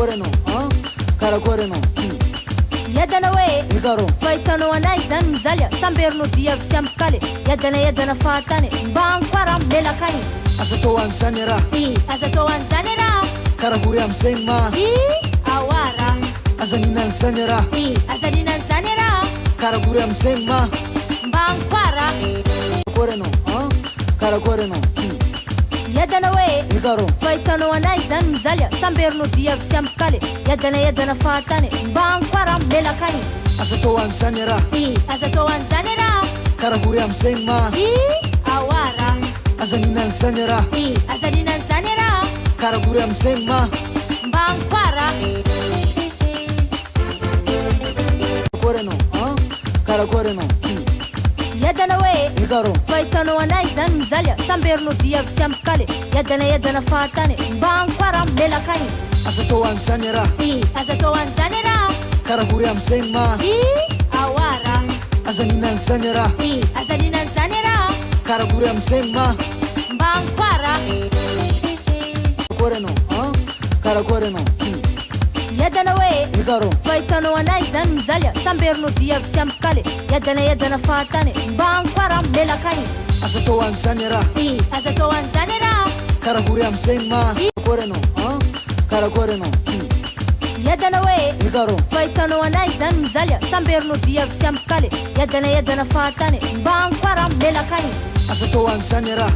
Karakory anao, karakory anao. Yadana hoe Ikaro fahitanao anay zany mizaly samberinao viavy sy ampikaly yadana fahatany mba ankoara melaka any asa atao an'izany raha aza atao an'izany raha karakory am'izay ma aoara aza nina an'izany raha aza nina an'izany raha karakory am'izay ma mba ankoara karakory anao karakory anao yadana hoe Ikaro fahitanao anay zany mizaly samberinao viavy sy ampikaly yadana fahatany mba ankoara melaka any asa atao an'izany raha aza atao an'izany raha karakory am'izay ma aoara aza nina an'izany raha aza nina an'izany raha karakory am'izay ma mba ankoara karakory anao karakory anao yadana hoe Ikaro fahitanao anay zany mizaly samberinao viavy sy ampikaly yadana fahatany mba ankoara melaka any asa atao an'izany raha aza atao an'izany raha karakory am'izay ma aoara aza nina an'izany raha aza nina an'izany raha karakory am'izay ma mba ankoara karakory anao karakory anao yadana hoe Ikaro fahitanao anay zany mizaly samberinao viavy sy ampikaly yadana fahatany mba ankoara melaka any asa atao an'izany raha aza atao an'izany raha karakory am'izay ma karakory anao karakory anao yadana hoe Ikaro fahitanao anay zany mizaly samberinao viavy sy ampikaly yadana fahatany mba ankoara melaka any asa atao an'izany raha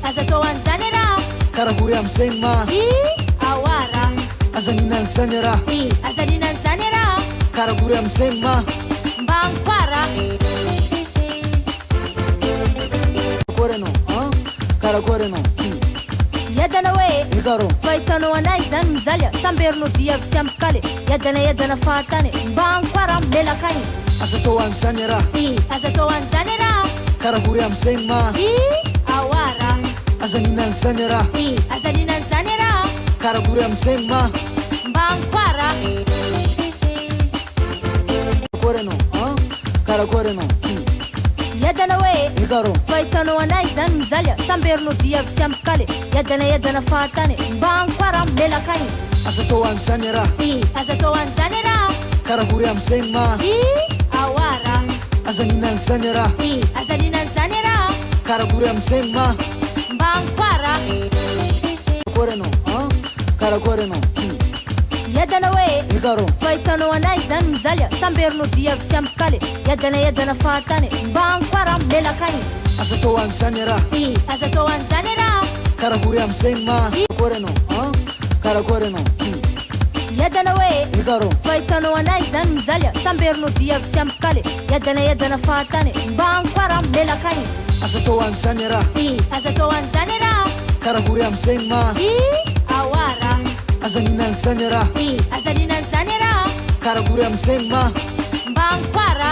aza atao an'izany raha karakory am'izay ma aoara aza nina an'izany raha aza nina an'izany raha karakory am'izay ma mba ankoara karakory anao karakory anao yadana hoe Ikaro fahitanao anay zany mizaly samberinao viavy sy ampikaly yadana fahatany mba ankoara melaka any asa atao an'izany raha aza atao an'izany raha karakory am'izay ma aoara aza nina an'izany raha aza nina an'izany raha karakory am'izay ma mba ankoara karakory anao karakory anao yadana hoe Ikaro fahitanao anay zany mizaly samberinao viavy sy ampikaly yadana fahatany mba ankoara melaka any asa atao an'izany raha aza atao an'izany raha karakory am'izay ma aoara aza nina an'izany raha aza nina an'izany raha karakory am'izay ma mba ankoara karakory anao karakory anao yadana hoe Ikaro fahitanao anay zany mizaly samberinao viavy sy ampikaly yadana fahatany mba ankoara melaka any asa atao an'izany raha aza atao an'izany raha karakory am'izay ma karakory anao karakory anao yadana hoe Ikaro fahitanao anay zany mizaly samberinao viavy sy ampikaly yadana fahatany mba ankoara melaka any asa atao an'izany raha aza atao an'izany raha karakory am'izay ma aoara aza nina an'izany raha aza nina an'izany raha karakory am'izay ma mba ankoara